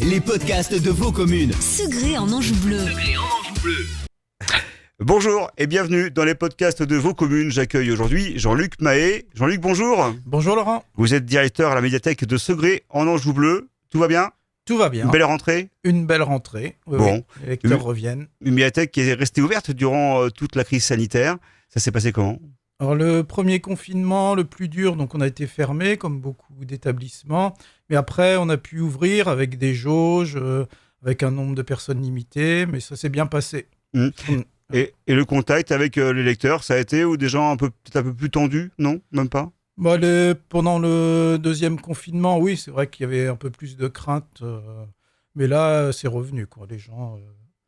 les podcasts de vos communes. Segré en Anjou Bleu. Bonjour et bienvenue dans les podcasts de vos communes. J'accueille aujourd'hui Jean-Luc Mahé. Jean-Luc, bonjour. Bonjour Laurent. Vous êtes directeur à la médiathèque de Segré en Anjou Bleu. Tout va bien ? Tout va bien. Une belle rentrée ? Une belle rentrée. Oui, Bon. oui. Les lecteurs reviennent. Une médiathèque qui est restée ouverte durant toute la crise sanitaire. Ça s'est passé comment ? Alors le premier confinement, le plus dur, donc on a été fermé comme beaucoup d'établissements. Mais après, on a pu ouvrir avec des jauges, avec un nombre de personnes limité. Mais ça s'est bien passé. Et le contact avec les lecteurs, ça a été ou des gens peut-être un peu plus tendus ? Non, même pas ? Pendant le deuxième confinement, oui, c'est vrai qu'il y avait un peu plus de crainte. Mais là, c'est revenu, quoi. Les gens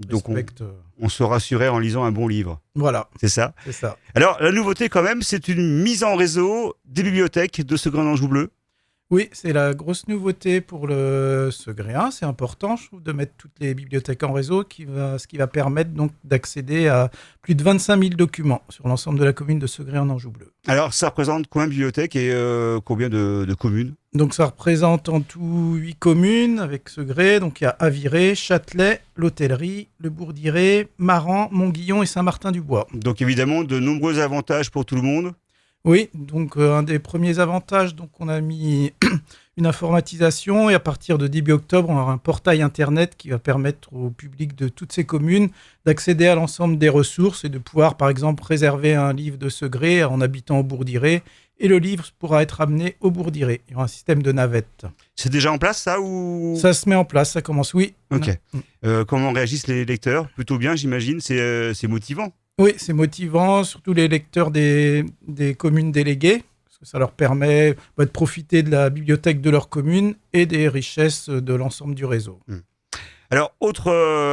Donc respectent. on se rassurait en lisant un bon livre. Voilà, C'est ça ? c'est ça. Alors, la nouveauté quand même, c'est une mise en réseau des bibliothèques de Segré en Anjou Bleu. Oui, c'est la grosse nouveauté pour le Segréen. C'est important, je trouve, de mettre toutes les bibliothèques en réseau, ce qui va permettre donc d'accéder à plus de 25 000 documents sur l'ensemble de la commune de Segré en Anjou Bleu. Alors, ça représente combien de bibliothèques et combien de communes ? Donc ça représente en tout 8 communes avec Segré. Donc il y a Aviré, Châtelet, l'Hôtellerie, le Bourdiré, Maran, Montguillon et Saint-Martin-du-Bois. Donc évidemment, de nombreux avantages pour tout le monde. Oui, donc un des premiers avantages, donc on a mis une informatisation et à partir de début octobre, on aura un portail internet qui va permettre au public de toutes ces communes d'accéder à l'ensemble des ressources et de pouvoir par exemple réserver un livre de Segré en habitant au Bourdiré et le livre pourra être amené au Bourdiré. Il y aura un système de navette. C'est déjà en place ça ou... Ça se met en place, ça commence, oui. Ok. Comment réagissent les lecteurs ? Plutôt bien, j'imagine, c'est motivant. Oui, c'est motivant, surtout les lecteurs des communes déléguées, parce que ça leur permet de profiter de la bibliothèque de leur commune et des richesses de l'ensemble du réseau. Alors, autre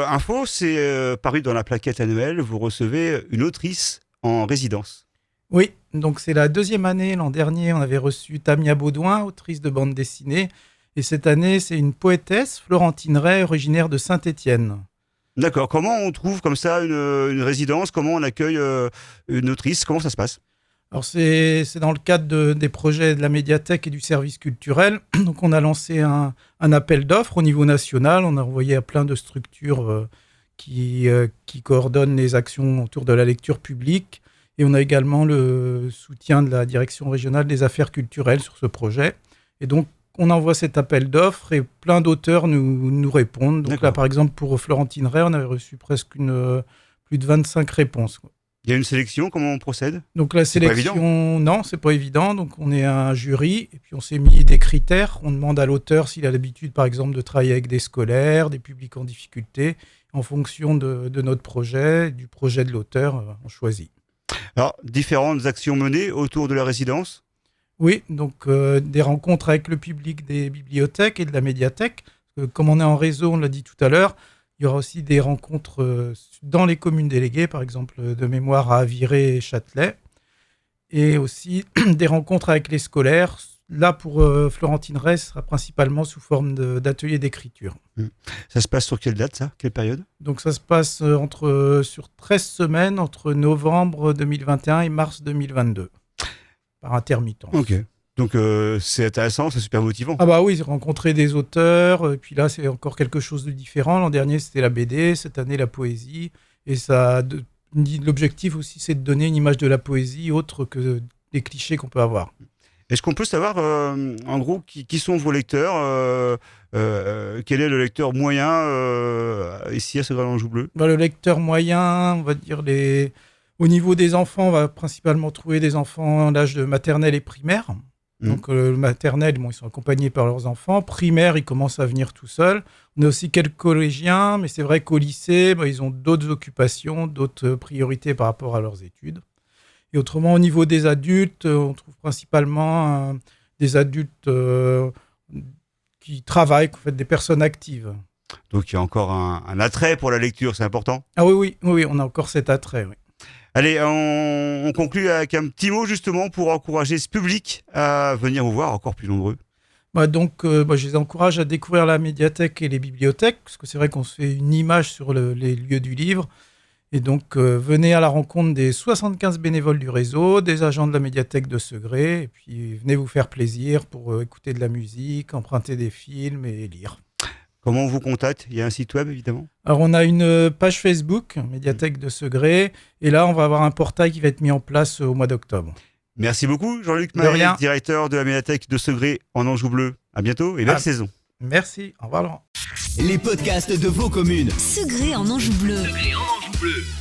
info, c'est paru dans la plaquette annuelle, vous recevez une autrice en résidence. Oui, donc c'est la deuxième année. L'an dernier, on avait reçu Tamia Baudouin, autrice de bande dessinée. Et cette année, c'est une poétesse, Florentine Ray, originaire de Saint-Étienne. D'accord. Comment on trouve comme ça une résidence ? Comment on accueille une autrice ? Comment ça se passe ? Alors c'est dans le cadre des projets de la médiathèque et du service culturel. Donc on a lancé un appel d'offres au niveau national. On a envoyé à plein de structures qui coordonnent les actions autour de la lecture publique. Et on a également le soutien de la direction régionale des affaires culturelles sur ce projet. Et donc on envoie cet appel d'offres et plein d'auteurs nous répondent. Donc là, par exemple, pour Florentine Ray, on avait reçu presque plus de 25 réponses. Il y a une sélection, comment on procède ? Donc la sélection, pas évident. non, c'est pas évident. Donc on est un jury et puis on s'est mis des critères. On demande à l'auteur s'il a l'habitude, par exemple, de travailler avec des scolaires, des publics en difficulté. En fonction de notre projet, du projet de l'auteur, on choisit. Alors, différentes actions menées autour de la résidence ? Oui, donc des rencontres avec le public des bibliothèques et de la médiathèque. Comme on est en réseau, on l'a dit tout à l'heure, il y aura aussi des rencontres dans les communes déléguées, par exemple de mémoire à Aviré et Châtelet. Et aussi des rencontres avec les scolaires. Là, pour Florentine Ray, ce sera principalement sous forme d'ateliers d'écriture. Ça se passe sur quelle date, ça ? Quelle période ? Donc ça se passe sur 13 semaines, entre novembre 2021 et mars 2022. Par intermittence. Ok. Donc c'est intéressant, c'est super motivant. Ah bah oui, rencontrer des auteurs, et puis là c'est encore quelque chose de différent. L'an dernier c'était la BD, cette année la poésie, et l'objectif aussi c'est de donner une image de la poésie autre que les clichés qu'on peut avoir. Est-ce qu'on peut savoir en gros qui sont vos lecteurs quel est le lecteur moyen ici à Segré en Anjou Bleu ? Le lecteur moyen, on va dire au niveau des enfants, on va principalement trouver des enfants d'âge de maternelle et primaire. Donc le maternelle, ils sont accompagnés par leurs enfants. Primaire, ils commencent à venir tout seuls. On a aussi quelques collégiens, mais c'est vrai qu'au lycée, ils ont d'autres occupations, d'autres priorités par rapport à leurs études. Et autrement, au niveau des adultes, on trouve principalement des adultes qui travaillent, en fait, des personnes actives. Donc il y a encore un attrait pour la lecture, c'est important ? Ah oui, on a encore cet attrait, oui. Allez, on conclut avec un petit mot justement pour encourager ce public à venir vous voir encore plus nombreux. Je les encourage à découvrir la médiathèque et les bibliothèques, parce que c'est vrai qu'on se fait une image sur les lieux du livre. Et donc, venez à la rencontre des 75 bénévoles du réseau, des agents de la médiathèque de Segré, et puis venez vous faire plaisir pour écouter de la musique, emprunter des films et lire. Comment on vous contacte? Il y a un site web, évidemment. Alors, on a une page Facebook, Médiathèque de Segré, et là, on va avoir un portail qui va être mis en place au mois d'octobre. Merci beaucoup, Jean-Luc De rien. Mahé, directeur de la médiathèque de Segré en Anjou Bleu. À bientôt et belle saison. Merci. Au revoir, Laurent. Les podcasts de vos communes. Segré en Anjou Bleu.